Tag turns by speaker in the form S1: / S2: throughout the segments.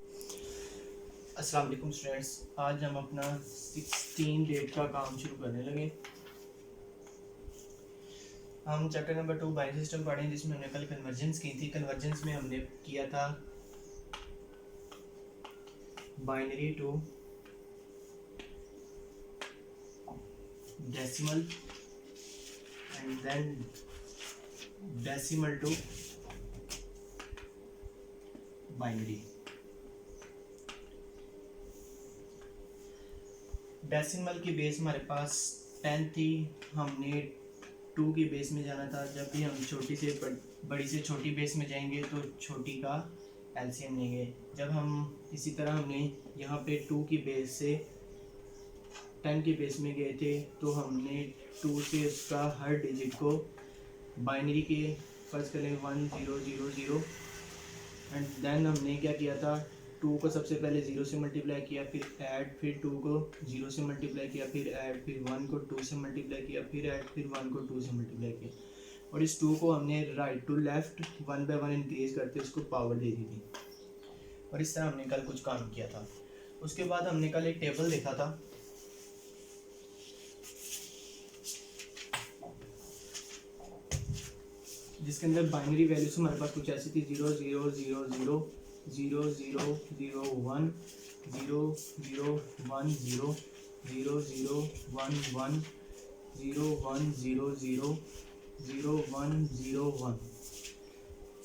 S1: अस्सलाम वालेकुम स्टूडेंट्स, आज हम अपना 16 डेट का काम शुरू करने लगे। हम चैप्टर नंबर 2 बाइनरी सिस्टम पढ़े जिसमें हमने कल कन्वर्जेंस की थी। कन्वर्जेंस में हमने किया था binary to decimal and then decimal to binary. Decimal की बेस हमारे पास 10 थी, हमने 2 की बेस में जाना था। जब भी हम छोटी से बड़ी से छोटी बेस में जाएंगे तो छोटी का एलसीएम लेंगे। जब हम इसी तरह हमने यहाँ पे 2 की बेस से 10 की बेस में गए थे तो हमने 2 से उसका हर डिजिट को बाइनरी के फर्स्ट करें 1 0 0 0 एंड देन हमने क्या किया था, 2 को सबसे पहले 0 से मल्टीप्लाई किया, फिर ऐड, फिर 2 को 0 से मल्टीप्लाई किया, फिर ऐड, फिर 1 को 2 से मल्टीप्लाई किया, फिर ऐड, फिर 1 को 2 से मल्टीप्लाई किया। और इस 2 को हमने right to left 1 by 1 increase करते उसको पावर दे दी थी। और इस तरह हमने कल कुछ काम किया था। उसके बाद हमने कल एक टेबल देखा था जिसके अंदर बाइनरी वैल्यूज हमारे पास कुछ ऐसी थी 0 0 0 0 0 0 0 1 0 0 1 0 0 0 1 1 0 1 0 0 0 1 0 1।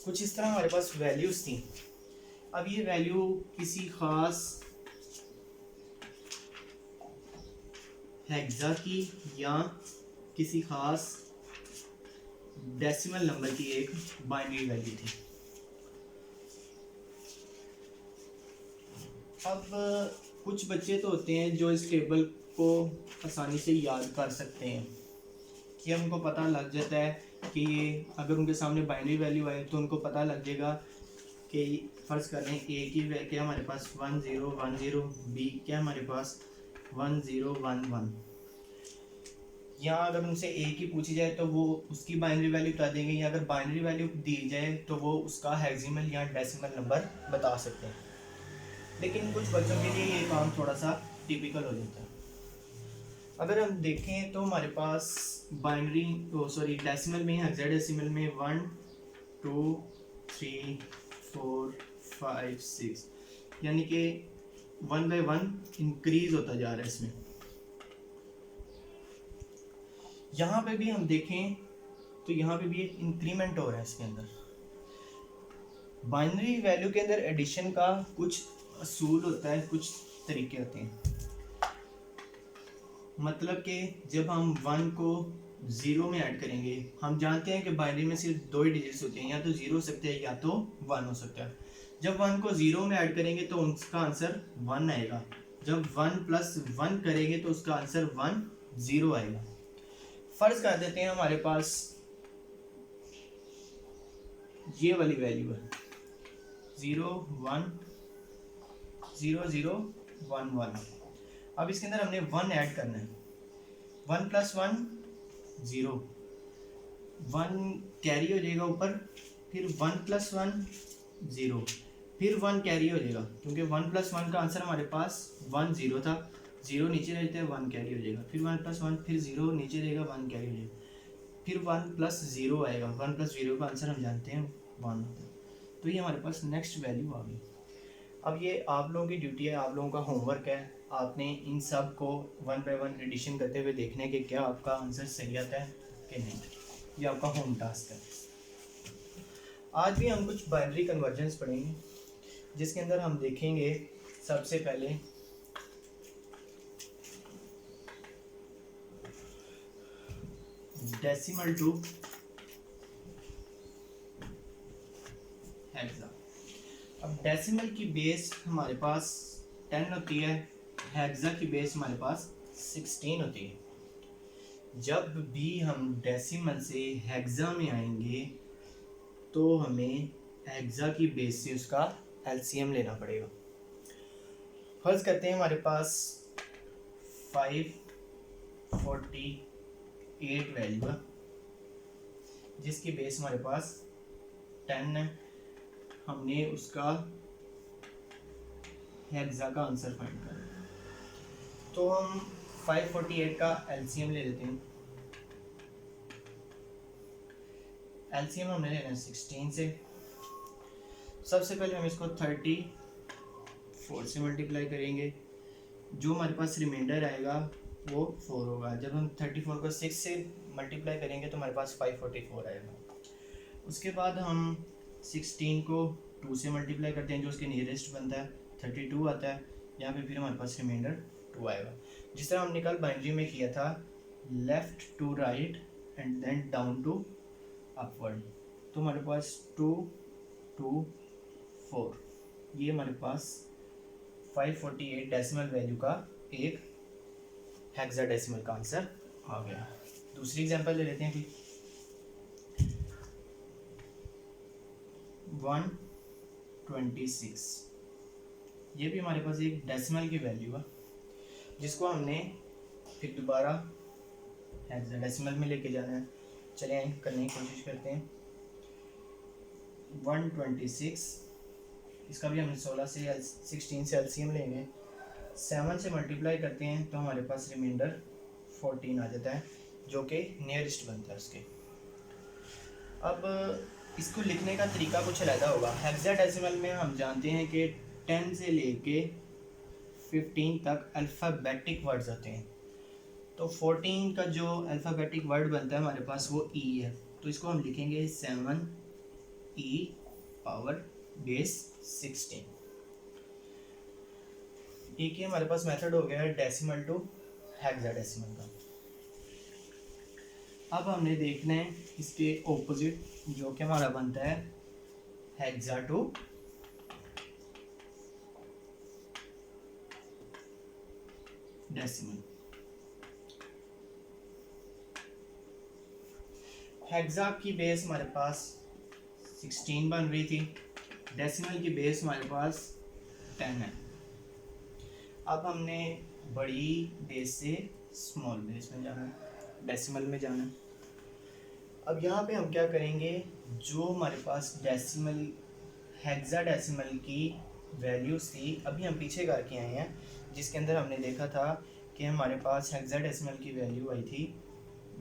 S1: कुछ इस तरह हमारे पास वैल्यूज थी। अब ये वैल्यू किसी खास हेक्सा की या किसी खास डेसिमल नंबर की एक बाइनरी वैल्यू थी। अब कुछ बच्चे तो होते हैं जो इस टेबल को आसानी से याद कर सकते हैं कि उनको पता लग जाता है कि ये अगर उनके सामने बाइनरी वैल्यू आए तो उनको पता लग जाएगा कि फ़र्ज़ कर लें ए की क्या हमारे पास 1 0 1 0, बी क्या हमारे पास 1 0 1 1। या अगर उनसे ए की पूछी जाए तो वो उसकी बाइनरी वैल्यू बता देंगे, या अगर बाइनरी वैल्यू दी जाए तो वो उसका हेक्सिमल या डेसिमल नंबर बता सकते हैं। लेकिन कुछ बच्चों के लिए ये काम थोड़ा सा टिपिकल हो जाता है। अगर हम देखें तो हमारे पास बाइनरी डेसिमल में हेक्साडेसिमल में 1 2 3 4 5 6 यानी कि 1 बाय 1 इंक्रीज होता जा रहा है इसमें। यहाँ पे भी हम देखें तो यहाँ पे भी एक इंक्रीमेंट हो रहा है इसके अंदर। बाइनरी वैल्यू के अंदर एडिशन का कुछ असूल होता है, कुछ तरीके होते हैं। मतलब कि जब हम 1 को 0 में ऐड करेंगे, हम जानते हैं कि बाइनरी में सिर्फ 2 ही डिजिट्स होते हैं, या तो 0 हो सकते हैं या तो 1 हो सकता है। जब 1 को 0 में ऐड करेंगे तो उसका आंसर 1 आएगा। जब 1 प्लस 1 करेंगे तो उसका आंसर 1 0 आएगा। फर्ज कर देते हैं हमारे पास ये वाली वैल्यू है 0 1 0 0 1 1। अब इसके अंदर हमने 1 ऐड करना है। 1 प्लस 1 0, 1 कैरी हो जाएगा ऊपर, फिर 1 प्लस 1 0, फिर 1 कैरी हो जाएगा क्योंकि 1 प्लस 1 का आंसर हमारे पास 1 0 था। 0 नीचे रहता है, 1 कैरी हो जाएगा, फिर 1 प्लस 1, फिर 0 नीचे रहेगा, 1 कैरी हो जाएगा, फिर 1 प्लस 0 आएगा। 1 प्लस 0 का आंसर हम जानते हैं 1 होता है। तो ये हमारे पास नेक्स्ट वैल्यू आ गई। अब ये आप लोगों की ड्यूटी है, आप लोगों का होमवर्क है, आपने इन सब को 1 बाय 1 एडिशन करते हुए देखने के क्या आपका आंसर सही आता है कि नहीं। ये आपका होम टास्क है। आज भी हम कुछ बाइनरी कन्वर्जेंस पढ़ेंगे जिसके अंदर हम देखेंगे सबसे पहले डेसिमल टू हेक्सा। अब डेसिमल की बेस हमारे पास 10 होती है, हेक्सा की बेस हमारे पास 16 होती है। जब भी हम डेसिमल से हेक्सा में आएंगे तो हमें हेक्सा की बेस से उसका एलसीएम लेना पड़ेगा। फर्ज करते हैं हमारे पास 548 वैल्यू है जिसकी बेस हमारे पास 10 है। हमने उसका हेक्सा का आंसर फाइंड करना है। तो हम 548 का एलसीएम ले लेते हैं। एलसीएम हमने लेना है 16 से। सबसे पहले हम इसको 34 से मल्टीप्लाई करेंगे, जो हमारे पास रिमाइंडर आएगा वो 4 होगा। जब हम 34 को 6 से मल्टीप्लाई करेंगे तो हमारे पास 544 आएगा। उसके बाद हम 16 को 2 से मल्टीप्लाई करते हैं, जो उसके नियरेस्ट बनता है 32 आता है। यहाँ पे फिर हमारे पास रिमाइंडर 2 आएगा। जिस तरह हमने कल बाइनरी में किया था, left to right and then down to upward, तो हमारे पास 2 2 4, ये हमारे पास 548 डेसिमल वैल्यू का एक हेक्साडेसिमल का आंसर आ गया। दूसरी एग्जांपल ले लेते हैं कि 126, ये भी हमारे पास एक डेसिमल की वैल्यू है, जिसको हमने फिर दोबारा हेक्साडेसिमल में लेके जाना है। चलिए करने की कोशिश करते हैं। 126, इसका भी हम 16 से 16 से एलसीएम लेंगे। 7 से मल्टीप्लाई करते हैं तो हमारे पास रिमाइंडर 14 आ जाता है, जो कि नियरेस्ट बनता है उसके। अब इसको लिखने का तरीका कुछ अलग होगा। हेक्साडेसिमल में हम जानते हैं कि 10 से लेके 15 तक अल्फ़ाबेटिक वर्ड्स होते हैं, तो 14 का जो अल्फ़ाबेटिक वर्ड बनता है हमारे पास वो ई है। तो इसको हम लिखेंगे 7e पावर बेस 16। एक ही हमारे पास मेथड हो गया है डेसिमल टू हेक्साडेसिमल का। अब हमने देखना है इसके ऑपोजिट, जो कि हमारा बनता है हेक्सा टू डेसिमल। हेक्सा की बेस हमारे पास 16 बन रही थी, डेसिमल की बेस हमारे पास 10 है। अब हमने बड़ी बेस से स्मॉल बेस में जाना है, डेसिमल में जाना है। अब यहाँ पे हम क्या करेंगे, जो हमारे पास डेसिमल हेक्साडेसिमल की वैल्यूज थी, अभी हम पीछे करके आए हैं, जिसके अंदर हमने देखा था कि हमारे पास हेक्साडेसिमल की वैल्यू आई थी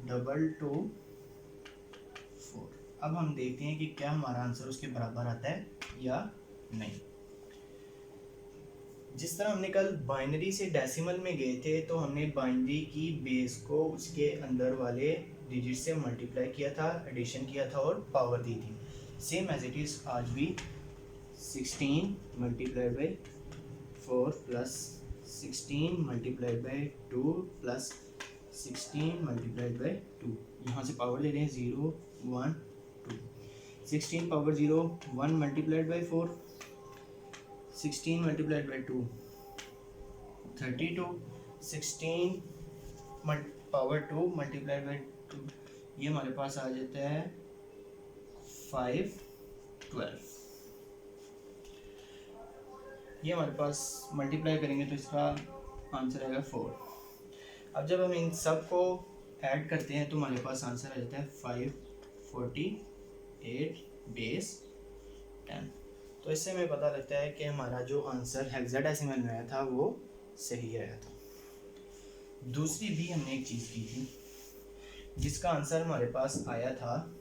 S1: 224। अब हम देखते हैं कि क्या हमारा आंसर उसके बराबर आता है या नहीं। जिस तरह हमने कल बाइनरी से डेसिमल में गए थे, तो हमने बाइनरी की बेस को उसके अंदर वाले डिजिट से मल्टीप्लाई किया था, एडिशन किया था और पावर दी थी। सेम एज इट इज़ आज भी 16 multiplied by 4 plus 16 multiplied by 2 plus 16 multiplied by 2, यहाँ से पावर ले रहे हैं 0 1 2। 16 power 0 1 multiplied by 4, 16 multiplied by 2 32, 16 power 2 multiplied by 2, ये हमारे पास आ जाता है 512। ये हमारे पास मल्टीप्लाई करेंगे तो इसका आंसर आएगा 4। अब जब हम इन सब को ऐड करते हैं तो हमारे पास आंसर आ जाता है 548 बेस 10। तो इससे हमें पता लगता है कि हमारा जो आंसर हेक्साडेसिमल में आया था वो सही आया था। दूसरी भी हमने एक चीज़ की थी, जिसका आंसर हमारे पास आया था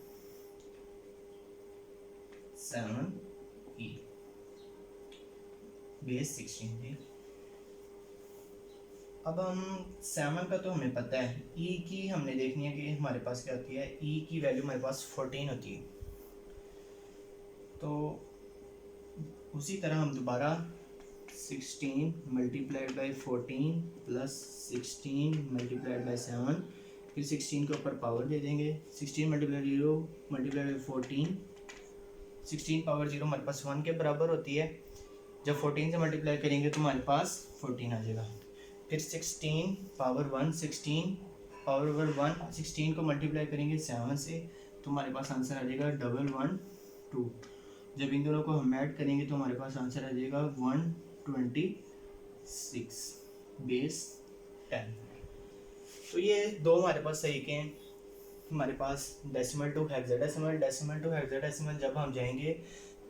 S1: 7e बेस 16 थी। अब हम 7 का तो हमें पता है, e की हमने देखनी है कि हमारे पास क्या होती है। e की वैल्यू हमारे पास 14 होती है। तो उसी तरह हम दोबारा 16 multiplied by 14 plus 16 multiplied by 7, फिर 16 के ऊपर पावर दे देंगे। 16 मल्टीप्लाइड 0 मल्टीप्लाइड बाई 14, 16 पावर 0 हमारे पास 1 के बराबर होती है। जब 14 से मल्टीप्लाई करेंगे तो हमारे पास 14 आ जाएगा। फिर 16 पावर 1, 16 पावर 1, 16 को मल्टीप्लाई करेंगे 7 से तो हमारे पास आंसर आ जाएगा 112। जब इन दोनों को हम ऐड करेंगे तो हमारे पास आंसर आ जाएगा 126 बेस 10। तो ये दो हमारे पास तरीके हैं। हमारे पास decimal to hexadecimal, decimal to hexadecimal जब हम जाएंगे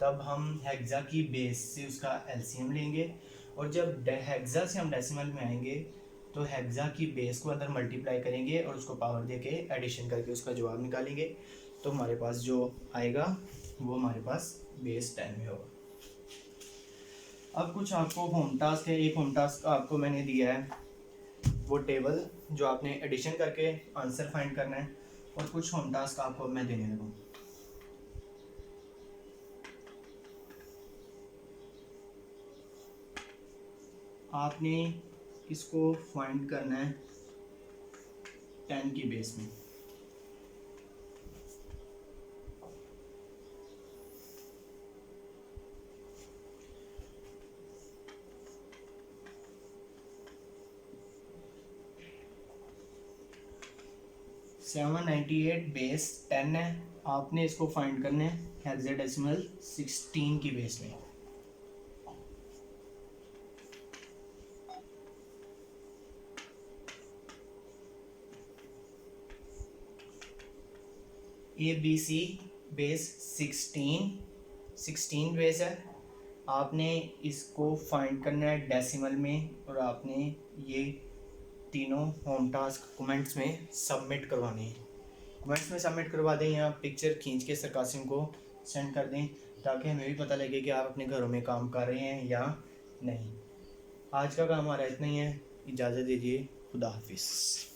S1: तब हम हेक्सा की बेस से उसका एलसीएम लेंगे और जब हेक्सा से हम डेसिमल में आएंगे तो हेक्सा की बेस को अंदर मल्टीप्लाई करेंगे और उसको पावर दे के एडिशन करके उसका जवाब निकालेंगे, तो हमारे पास जो आएगा वो हमारे पास बेस 10 में होगा। अब कुछ आपको होम टास्क है। एक होम टास्क आपको मैंने दिया है वो टेबल जो आपने एडिशन करके आंसर फाइंड करना है, और कुछ होम टास्क आपको मैं देने लगा। आपने इसको फाइंड करना है 10 की बेस में। सेवन 98 बेस 10 है, आपने इसको फाइंड करना है हेक्साडेसिमल 16 की बेस में। ABC बेस 16 बेस है, आपने इसको फाइंड करना है डेसिमल में, और आपने ये तीनों होम टास्क कमेंट्स में सबमिट करवाने हैं। कमेंट्स में सबमिट करवा दें या पिक्चर खींच के सरकासिम को सेंड कर दें, ताकि हमें भी पता लगे कि आप अपने घरों में काम कर रहे हैं या नहीं। आज का काम हमारा इतना ही है, इजाज़त दीजिए, खुदा हाफिज़।